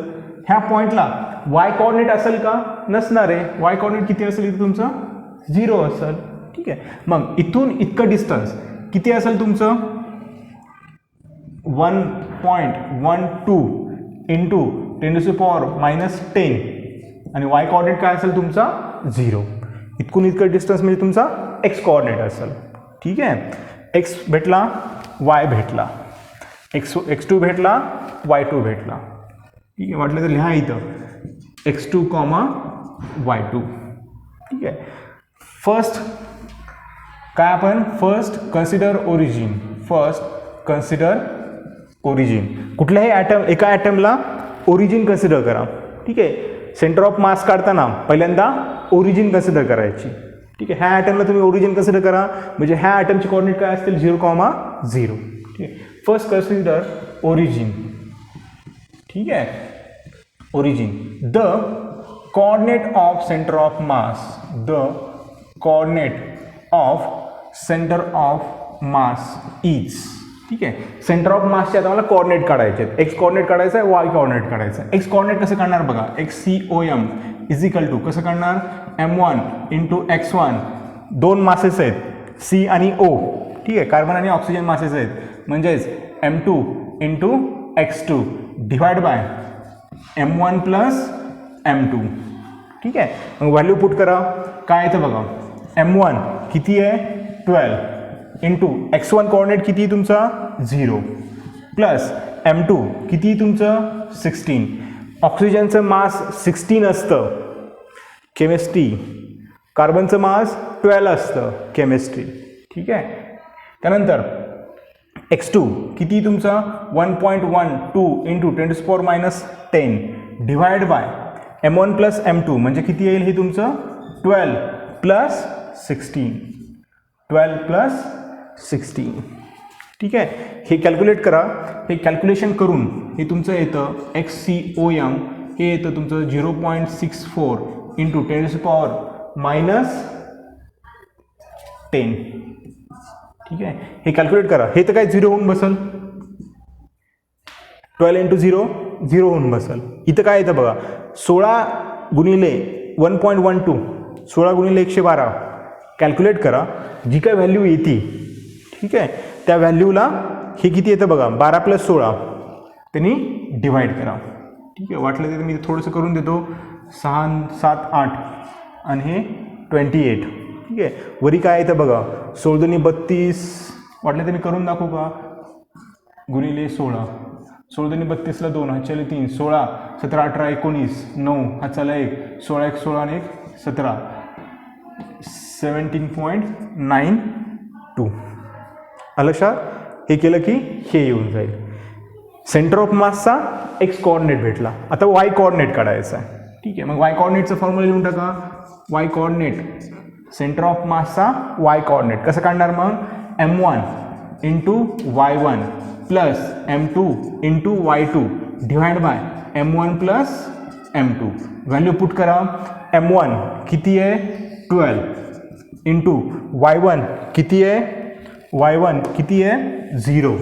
ह्या पॉईंटला y कोऑर्डिनेट असेल का? नसणार आहे. y कोऑर्डिनेट किती असेल? इथं तुमचं 0 असेल, ठीक आहे. मग इथून इतकं डिस्टन्स किती असेल तुमचं? 1.12 इंटू 10⁻10 आणि y कोऑर्डिनेट काय असेल तुमचा? 0. इतकून इतकं डिस्टन्स म्हणजे तुमचा x कोऑर्डिनेट असेल, ठीक आहे. x भेटला, y भेटला, x2 भेटला, y2 भेटला, ठीक आहे. वाटलं तर लिहा इथं x2, y2, ठीक आहे. फर्स्ट काय आपण? First consider origin. First consider origin. कुठल्याही ॲटम, एका ॲटमला ओरिजिन कन्सिडर करा, ठीक आहे. सेंटर ऑफ मास काढताना पहिल्यांदा ओरिजिन कन्सिडर करायची, ठीक आहे. ह्या ॲटमला तुम्ही ओरिजिन कन्सिडर करा, म्हणजे ह्या ॲटमचे कोऑर्डिनेट काय असतील? 0,0, ठीक आहे. फर्स्ट कन्सिडर ओरिजिन, ठीक आहे. Origin. The coordinate of centre of mass. The coordinate of centre of mass is, ठीक आहे. सेंटर ऑफ मासचे आता मला कोऑर्डिनेट काढायचे आहेत. एक्स कोऑर्डिनेट काढायचा आहे, वाय कोऑर्डिनेट काढायचा आहे. एक्स कोऑर्डिनेट कसं काढणार बघा? XCOM = कसं काढणार? M1 × X1. दोन मासेस आहेत, C आणि O, ठीक आहे. कार्बन आणि ऑक्सिजन मासेस आहेत, म्हणजेच M2 × X2 divide by M1 + M2, ठीक आहे. मग व्हॅल्यू पुट करा. काय येतं बघा? M1 किती आहे? 12 इंटू X1 कोऑर्डिनेट किती तुमचा? 0 प्लस M2 किती तुमचं? 16. ऑक्सिजनचं मास 16 असतं, केमिस्ट्री. कार्बनचं मास 12 असतं, केमिस्ट्री, ठीक आहे. त्यानंतर X2 किती तुमचा? 1.12 into 10⁻10 divide by M1 + M2 म्हणजे किती येईल? हे तुमचं 12 + 16. 12 प्लस 16. ठीक आहे, हे कॅल्क्युलेट करा. हे कॅल्क्युलेशन करून हे तुमचं येतं XCOM, हे येतं तुमचं 0.64 इंटू 10⁻⁻10. ठीक आहे, हे कॅल्क्युलेट करा. हे तर काय 0 होऊन बसल, 12 इंटू 0 0 होऊन बसल. इथं काय येतं बघा, 16 गुणिले 1.12, 16 गुणिले 112. कॅल्क्युलेट करा, जी काय व्हॅल्यू येते, ठीक आहे, त्या व्हॅल्यूला हे किती येतं बघा, 12 प्लस 16 त्यांनी डिवाइड करा. ठीक आहे, वाटलं तर मी थोडंसं करून देतो. 6 7 8 आणि हे 28. ठीक आहे, वरी काय येतं बघा, 16 32. वाटलं तर मी करून दाखवू का, गुणिले 16, 16 32ला 2, हा चले 3, 16 17 18 19 9, हा चला 1, 16 1 16 आणि 1 17, 17.92. लक्षात, हे केलं की हे येऊन जाईल. सेंटर ऑफ मासचा एक्स कोऑर्डिनेट भेटला. आता वाय कोऑर्डिनेट काढायचा आहे. ठीक आहे, मग वाय कोऑर्डिनेटचं फॉर्म्युला लिहून टाका. वाय कोऑर्डिनेट, सेंटर ऑफ मासचा वाय कोऑर्डिनेट कसं काढणार मग, m1 into y1 plus m2 into y2 divide by m1 plus m2. Value put करा. m1 किती आहे 12 इंटू y1 किती आहे, y1 किती आहे 0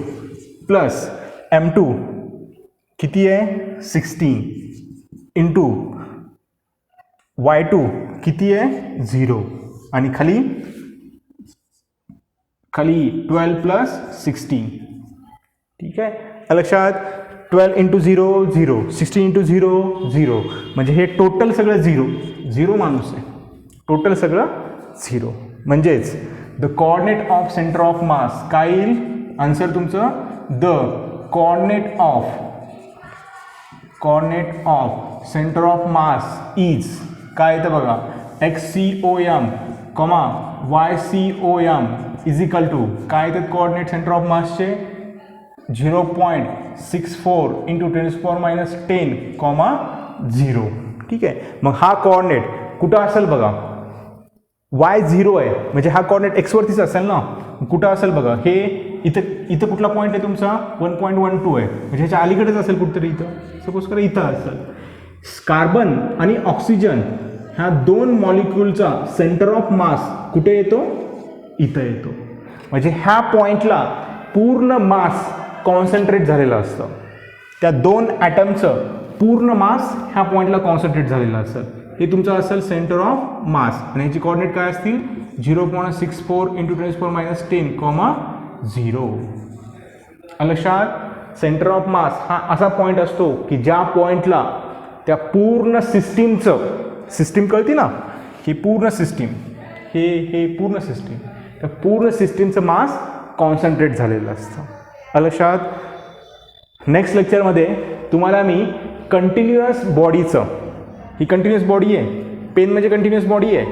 प्लस m2 किती आहे 16 इंटू y2 किती आहे 0 आणि खाली 12 प्लस 16. ठीक आहे, लक्षात, 12 इंटू 0 0, 16 इंटू 0 0, म्हणजे हे टोटल सगळं 0 माणूस आहे, टोटल सगळं 0. म्हणजेच the coordinate of centre of mass काय येईल, आन्सर तुमचं the coordinate of centre of mass is काय येतं बघा, XCOM, YCOM is equal to काय येतात कोऑर्डिनेट सेंटर ऑफ मासचे 0.64 इंटू 10⁻⁻10, 0. ठीक आहे, मग हा कोऑर्डिनेट कुठं असेल बघा, y0 आहे म्हणजे हा कोऑर्डिनेट x वरतीच असेल ना. कुठं असेल बघा, हे इथं कुठला पॉईंट आहे तुमचा 1.12 आहे म्हणजे ह्याच्या अलीकडेच असेल कुठेतरी. इथं सपोज करा इथं असेल. कार्बन आणि ऑक्सिजन ह्या 2 मॉलिक्यूलचा सेंटर ऑफ मास कुठे येतो, इथं येतो. म्हणजे ह्या पॉईंटला पूर्ण मास कॉन्सन्ट्रेट झालेलं असतं. त्या 2 ॲटमचं पूर्ण मास ह्या पॉईंटला कॉन्सन्ट्रेट झालेलं असेल. हे तुमचं असेल सेंटर ऑफ मास आणि ह्याची कोऑर्डिनेट काय असतील 0.64 इंटू 10⁻⁻10, 0. लक्षात, सेंटर ऑफ मास हा असा पॉईंट असतो की ज्या पॉईंटला त्या पूर्ण सिस्टीम कळती ना, ही पूर्ण सिस्टीम, हे पूर्ण सिस्टीम, त्या पूर्ण सिस्टीमचं मास कॉन्सन्ट्रेट झालेलं असतं. लक्षात, नेक्स्ट लेक्चरमध्ये तुम्हाला मी कंटिन्युअस बॉडीचं, ही कंटिन्युअस बॉडी आहे, पेन म्हणजे कंटिन्युअस बॉडी आहे,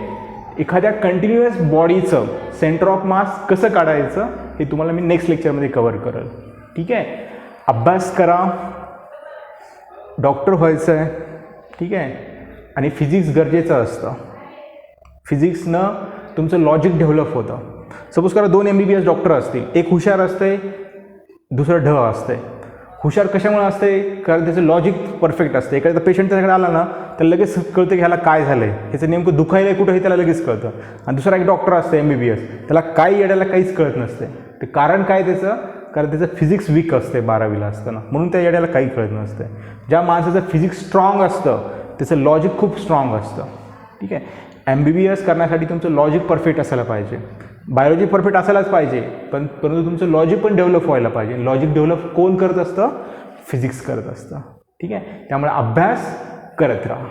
एखाद्या कंटिन्युअस बॉडीचं सेंटर ऑफ मास कसं काढायचं हे तुम्हाला मी नेक्स्ट लेक्चरमध्ये कव्हर करेल. ठीक आहे, अभ्यास करा, डॉक्टर व्हायचं आहे. ठीक आहे, आणि फिजिक्स गरजेचं असतं. फिजिक्सनं तुमचं लॉजिक डेव्हलप होतं. सपोज करा 2 MBBS डॉक्टर असतील, एक हुशार असते, दुसरं ढ असते. हुशार कशामुळे असते, कारण त्याचं लॉजिक परफेक्ट असते. एखाद्या पेशंट त्याच्याकडे आला ना तर लगेच कळतं की ह्याला काय झालं आहे, ह्याचं नेमकं दुखायला कुठं हे त्याला लगेच कळतं. आणि दुसरा एक डॉक्टर असते MBBS, त्याला काही येड्याला काहीच कळत नसते. ते कारण काय त्याचं, कारण त्याचं फिजिक्स वीक असते 12वीला असताना, म्हणून त्या येड्याला काही कळत नसते. ज्या माणसाचं फिजिक्स स्ट्रॉंग असतं त्याचं लॉजिक खूप स्ट्रॉंग असतं. ठीक आहे, MBBS करण्यासाठी तुमचं लॉजिक परफेक्ट असायला पाहिजे, बायोलॉजी परफेक्ट असायलाच पाहिजे, परंतु तुमचं लॉजिक पण डेव्हलप व्हायला पाहिजे. लॉजिक डेव्हलप कोण करत असतं, फिजिक्स करत असतं. ठीक आहे, त्यामुळे अभ्यास करत राहा.